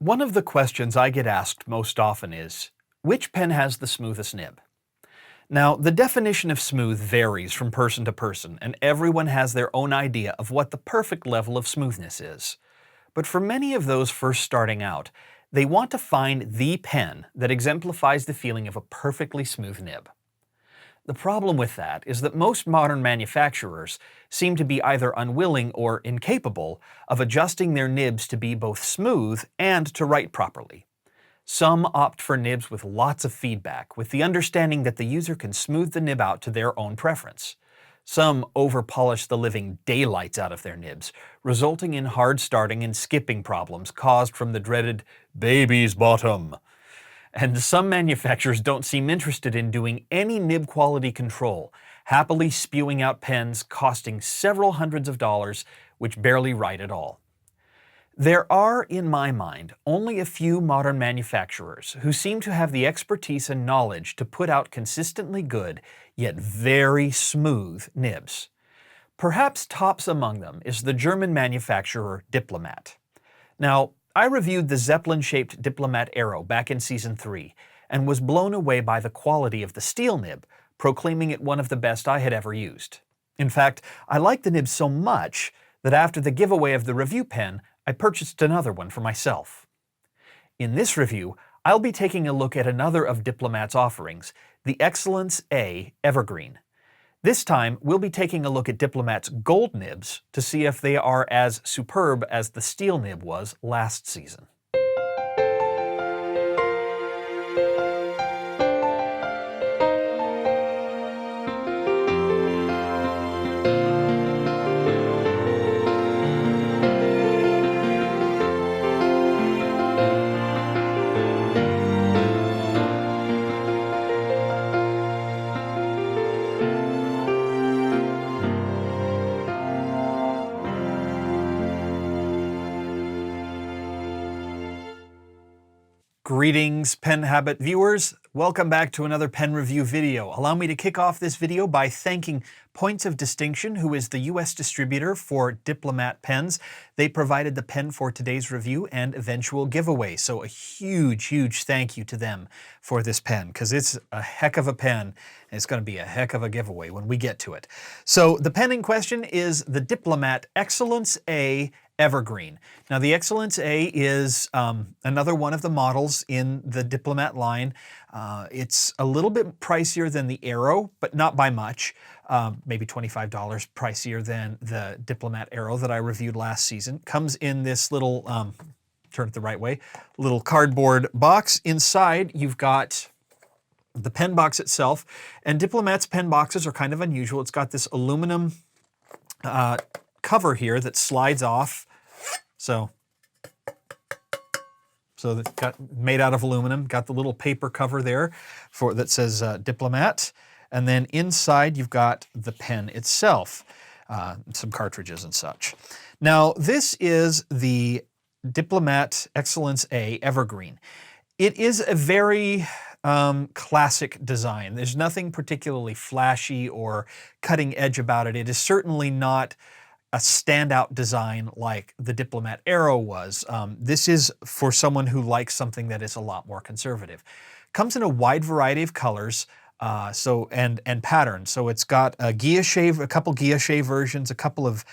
One of the questions I get asked most often is, which pen has the smoothest nib? Now, the definition of smooth varies from person to person, and everyone has their own idea of what the perfect level of smoothness is. But for many of those first starting out, they want to find the pen that exemplifies the feeling of a perfectly smooth nib. The problem with that is that most modern manufacturers seem to be either unwilling or incapable of adjusting their nibs to be both smooth and to write properly. Some opt for nibs with lots of feedback, with the understanding that the user can smooth the nib out to their own preference. Some over-polish the living daylights out of their nibs, resulting in hard starting and skipping problems caused from the dreaded baby's bottom. And some manufacturers don't seem interested in doing any nib quality control, happily spewing out pens costing several hundreds of dollars, which barely write at all. There are, in my mind, only a few modern manufacturers who seem to have the expertise and knowledge to put out consistently good, yet very smooth nibs. Perhaps tops among them is the German manufacturer Diplomat. Now, I reviewed the Zeppelin-shaped Diplomat Arrow back in Season 3 and was blown away by the quality of the steel nib, proclaiming it one of the best I had ever used. In fact, I liked the nib so much that after the giveaway of the review pen, I purchased another one for myself. In this review, I'll be taking a look at another of Diplomat's offerings, the Excellence A Evergreen. This time, we'll be taking a look at Diplomat's gold nibs to see if they are as superb as the steel nib was last season. Greetings, Pen Habit viewers. Welcome back to another pen review video. Allow me to kick off this video by thanking Points of Distinction, who is the US distributor for Diplomat pens. They provided the pen for today's review and eventual giveaway. So a huge thank you to them for this pen, because it's a heck of a pen, and it's going to be a heck of a giveaway when we get to it. So the pen in question is the Diplomat Excellence A Evergreen. Now the Excellence A is another one of the models in the Diplomat line. It's a little bit pricier than the Arrow, but not by much. Maybe $25 pricier than the Diplomat Arrow that I reviewed last season. Comes in this little, turn it the right way, little cardboard box. Inside you've got the pen box itself, and Diplomat's pen boxes are kind of unusual. It's got this aluminum cover here that slides off. So it's got made out of aluminum, got the little paper cover there that says Diplomat. And then inside you've got the pen itself, some cartridges and such. Now this is the Diplomat Excellence A Evergreen. It is a very classic design. There's nothing particularly flashy or cutting edge about it. It is certainly not a standout design like the Diplomat Arrow was. This is for someone who likes something that is a lot more conservative. Comes in a wide variety of colors and patterns. So it's got a couple guilloche versions, a couple of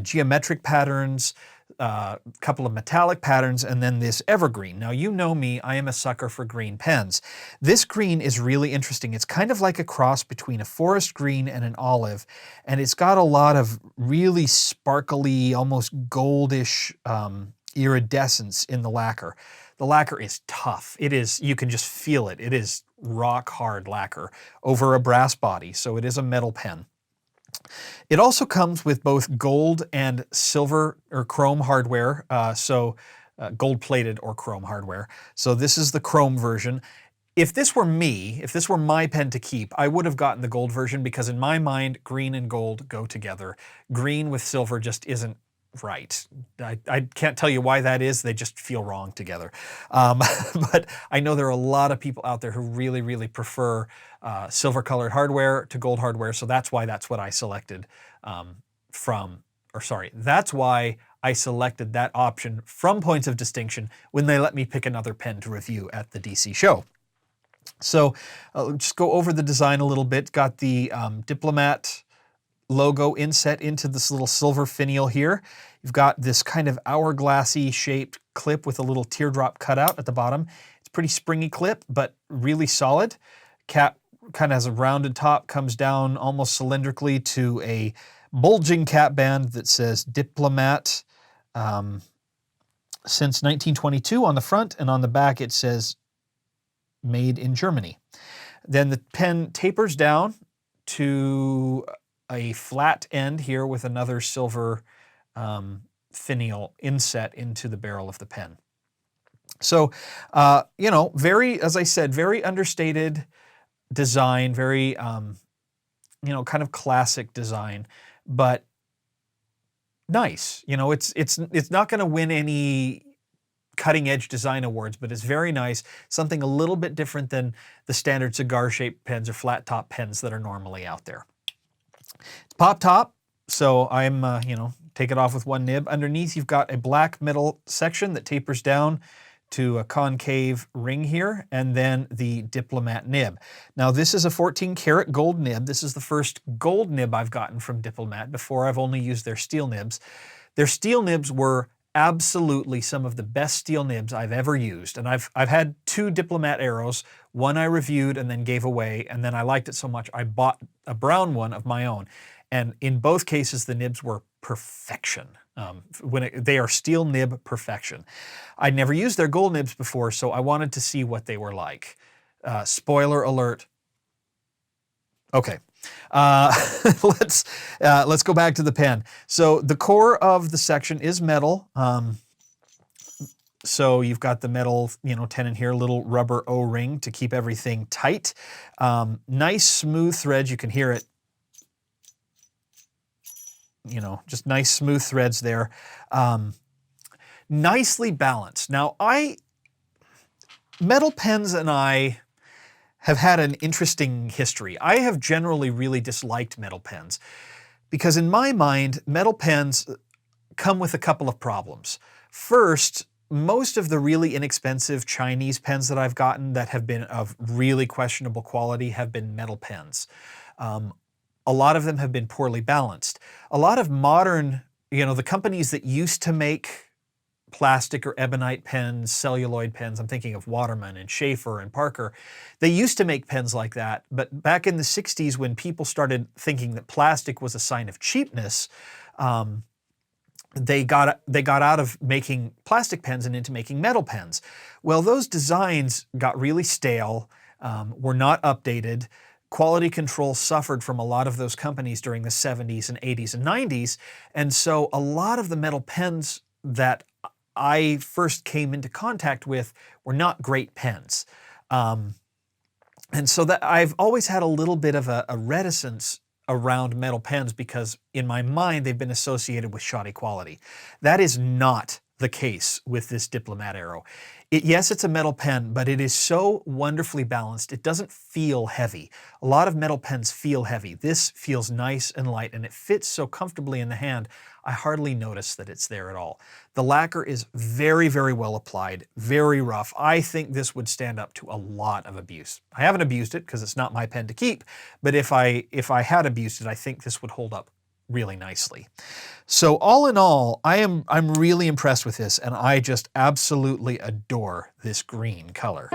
geometric patterns, a couple of metallic patterns, and then this evergreen. Now you know me, I am a sucker for green pens. This green is really interesting. It's kind of like a cross between a forest green and an olive, and it's got a lot of really sparkly, almost goldish iridescence in the lacquer. The lacquer is tough. It is, you can just feel it. It is rock hard lacquer over a brass body, so it is a metal pen. It also comes with both gold and silver or chrome hardware, gold-plated or chrome hardware. So this is the chrome version. If this were me, if this were my pen to keep, I would have gotten the gold version because in my mind, green and gold go together. Green with silver just isn't right. I can't tell you why that is. They just feel wrong together. But I know there are a lot of people out there who really prefer silver-colored hardware to gold hardware, so that's what I selected that's why I selected that option from Points of Distinction when they let me pick another pen to review at the DC show. So I'll just go over the design a little bit. Got the Diplomat logo inset into this little silver finial here. You've got this kind of hourglassy shaped clip with a little teardrop cutout at the bottom. It's a pretty springy clip, but really solid. Cap kind of has a rounded top, comes down almost cylindrically to a bulging cap band that says Diplomat since 1922 on the front, and on the back it says made in Germany. Then the pen tapers down to a flat end here with another silver finial inset into the barrel of the pen. So, you know, very, as I said, very understated design, very, you know, kind of classic design, but nice. You know, it's not going to win any cutting edge design awards, but it's very nice. Something a little bit different than the standard cigar shaped pens or flat top pens that are normally out there. It's pop top, so I'm, you know, take it off with one nib. Underneath, you've got a black metal section that tapers down to a concave ring here, and then the Diplomat nib. Now, this is a 14 karat gold nib. This is the first gold nib I've gotten from Diplomat. Before, I've only used their steel nibs. Their steel nibs were absolutely some of the best steel nibs I've ever used. And I've had 2 Diplomat arrows. One I reviewed and then gave away, and then I liked it so much I bought a brown one of my own. And in both cases, the nibs were perfection. They are steel nib perfection. I'd never used their gold nibs before, so I wanted to see what they were like. Spoiler alert. Okay. Let's go back to the pen. So the core of the section is metal. So you've got the metal, you know, tenon here, little rubber O-ring to keep everything tight. Nice smooth threads. You can hear it. You know, just nice smooth threads there. Nicely balanced. Now, metal pens and I have had an interesting history. I have generally really disliked metal pens because in my mind, metal pens come with a couple of problems. First, most of the really inexpensive Chinese pens that I've gotten that have been of really questionable quality have been metal pens. A lot of them have been poorly balanced. A lot of modern, you know, the companies that used to make plastic or ebonite pens, celluloid pens, I'm thinking of Waterman and Schaefer and Parker, they used to make pens like that, but back in the 60s when people started thinking that plastic was a sign of cheapness, they got out of making plastic pens and into making metal pens. Well, those designs got really stale, were not updated. Quality control suffered from a lot of those companies during the 70s and 80s and 90s, and so a lot of the metal pens that I first came into contact with were not great pens. And so that I've always had a little bit of a reticence around metal pens because in my mind they've been associated with shoddy quality. That is not the case with this Diplomat arrow. Yes, it's a metal pen, but it is so wonderfully balanced. It doesn't feel heavy. A lot of metal pens feel heavy. This feels nice and light, and it fits so comfortably in the hand, I hardly notice that it's there at all. The lacquer is very, very well applied, very rough. I think this would stand up to a lot of abuse. I haven't abused it because it's not my pen to keep, but if I had abused it, I think this would hold up really nicely. So all in all, I'm really impressed with this, and I just absolutely adore this green color.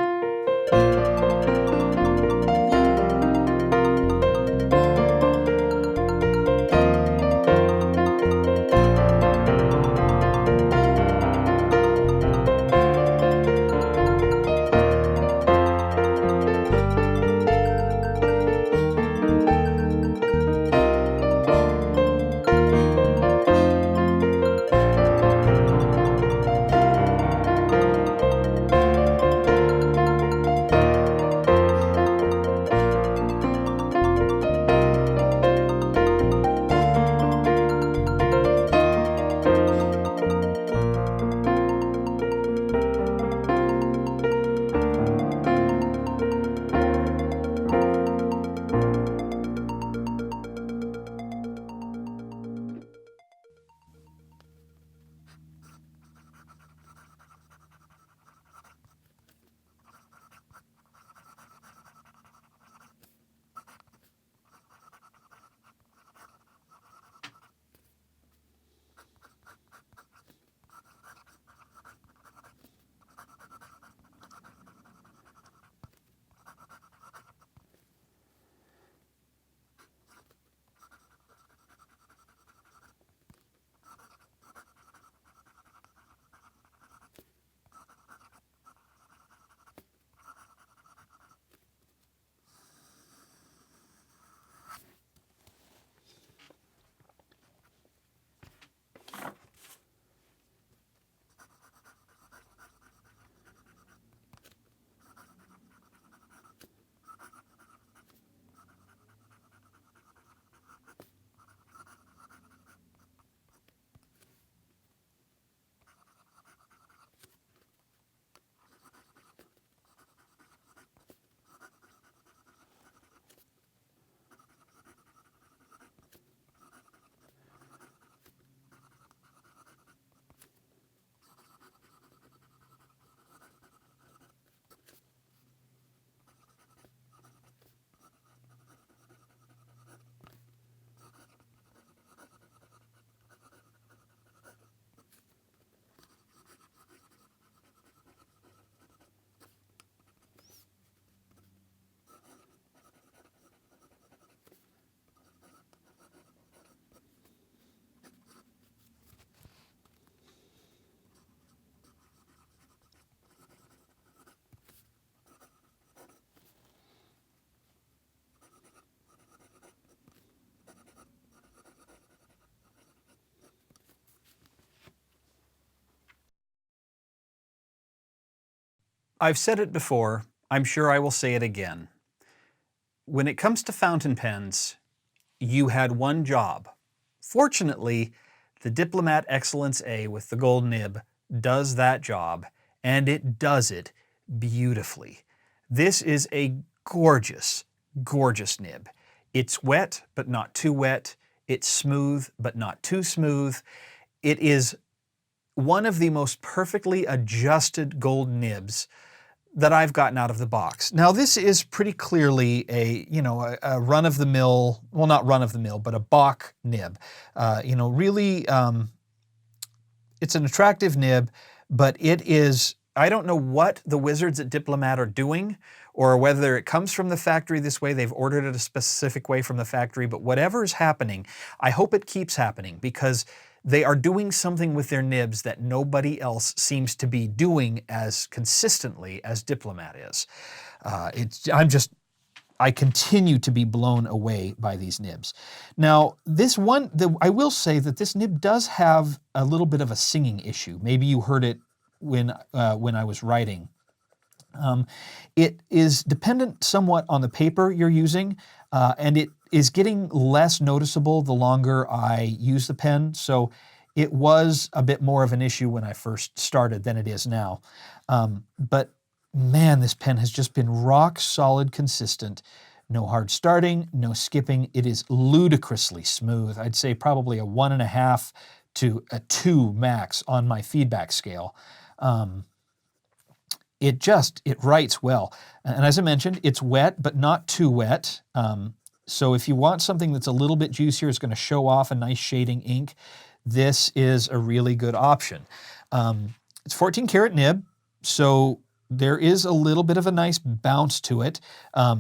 I've said it before, I'm sure I will say it again. When it comes to fountain pens, you had one job. Fortunately, the Diplomat Excellence A with the gold nib does that job, and it does it beautifully. This is a gorgeous, gorgeous nib. It's wet, but not too wet. It's smooth, but not too smooth. It is one of the most perfectly adjusted gold nibs that I've gotten out of the box. Now this is pretty clearly a run-of-the-mill, well, not run-of-the-mill, but a Bach nib. Really, it's an attractive nib, but it is, I don't know what the wizards at Diplomat are doing, or whether it comes from the factory this way, they've ordered it a specific way from the factory, but whatever is happening, I hope it keeps happening, because they are doing something with their nibs that nobody else seems to be doing as consistently as Diplomat is. I continue to be blown away by these nibs. Now, I will say that this nib does have a little bit of a singing issue. Maybe you heard it when I was writing. It is dependent somewhat on the paper you're using, and it is getting less noticeable the longer I use the pen. So it was a bit more of an issue when I first started than it is now. But man, this pen has just been rock solid consistent. No hard starting, no skipping. It is ludicrously smooth. I'd say probably a 1.5 to a 2 max on my feedback scale. It writes well. And as I mentioned, it's wet, but not too wet. So if you want something that's a little bit juicier, it's going to show off a nice shading ink, this is a really good option. It's 14 karat nib, so there is a little bit of a nice bounce to it.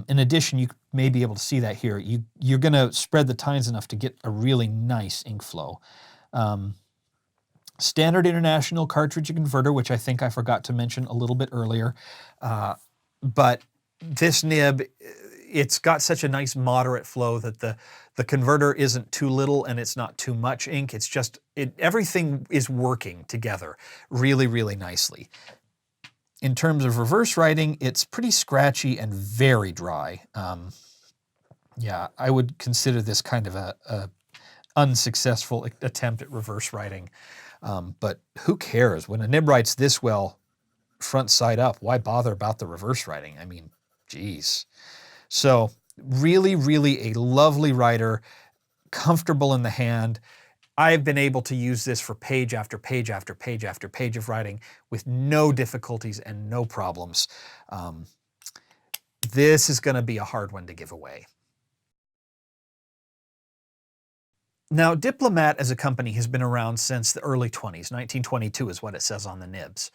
In addition, you may be able to see that here. You're going to spread the tines enough to get a really nice ink flow. Standard international cartridge converter, which I think I forgot to mention a little bit earlier. But this nib, it's got such a nice moderate flow that the converter isn't too little and it's not too much ink. It's just, everything is working together really, really nicely. In terms of reverse writing, it's pretty scratchy and very dry. Yeah, I would consider this kind of a unsuccessful attempt at reverse writing. But who cares? When a nib writes this well, front side up, why bother about the reverse writing? I mean, geez. So really, really a lovely writer, comfortable in the hand. I've been able to use this for page after page after page after page of writing with no difficulties and no problems. This is going to be a hard one to give away. Now, Diplomat as a company has been around since the early 20s. 1922 is what it says on the nibs.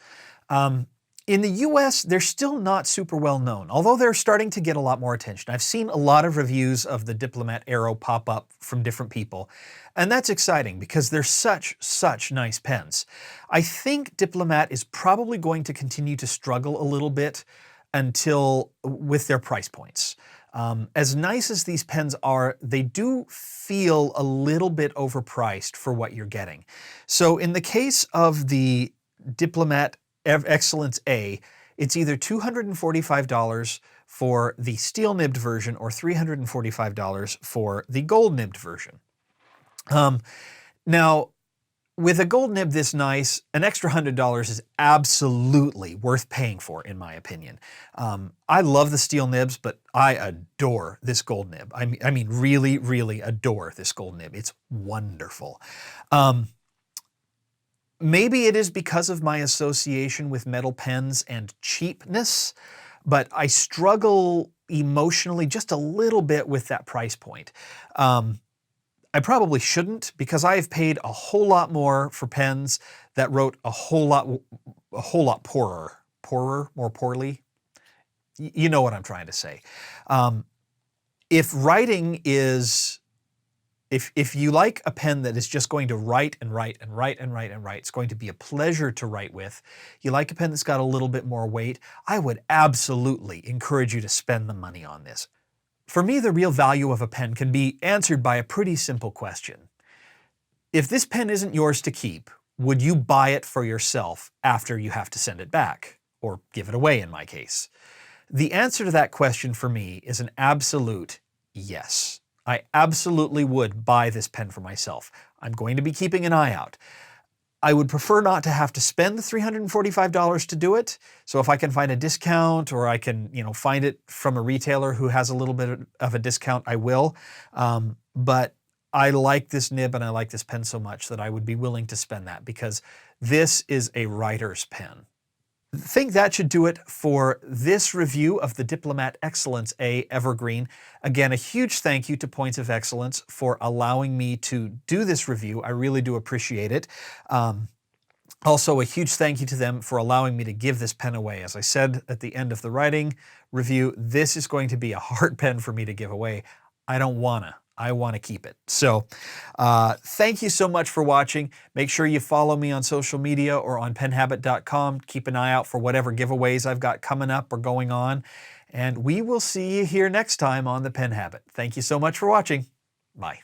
In the US, they're still not super well known, although they're starting to get a lot more attention. I've seen a lot of reviews of the Diplomat Arrow pop up from different people, and that's exciting because they're such nice pens. I think Diplomat is probably going to continue to struggle a little bit with their price points. As nice as these pens are, they do feel a little bit overpriced for what you're getting. So in the case of the Diplomat Excellence A, it's either $245 for the steel nibbed version or $345 for the gold nibbed version. Now, with a gold nib this nice, an extra $100 is absolutely worth paying for, in my opinion. I love the steel nibs, but I adore this gold nib. I mean, really, really adore this gold nib. It's wonderful. Maybe it is because of my association with metal pens and cheapness, but I struggle emotionally just a little bit with that price point. I probably shouldn't, because I have paid a whole lot more for pens that wrote a whole lot more poorly. You know what I'm trying to say. If writing is, if you like a pen that is just going to write and write and write and write and write, it's going to be a pleasure to write with. You like a pen that's got a little bit more weight, I would absolutely encourage you to spend the money on this. For me, the real value of a pen can be answered by a pretty simple question. If this pen isn't yours to keep, would you buy it for yourself after you have to send it back? or give it away in my case? The answer to that question for me is an absolute yes. I absolutely would buy this pen for myself. I'm going to be keeping an eye out. I would prefer not to have to spend the $345 to do it. So if I can find a discount, or I can, find it from a retailer who has a little bit of a discount, I will. But I like this nib and I like this pen so much that I would be willing to spend that, because this is a writer's pen. I think that should do it for this review of the Diplomat Excellence A Evergreen. Again, a huge thank you to Points of Excellence for allowing me to do this review. I really do appreciate it. Also, a huge thank you to them for allowing me to give this pen away. As I said at the end of the writing review, this is going to be a hard pen for me to give away. I don't wanna. I want to keep it. So thank you so much for watching. Make sure you follow me on social media or on penhabit.com. Keep an eye out for whatever giveaways I've got coming up or going on. And we will see you here next time on The Pen Habit. Thank you so much for watching. Bye.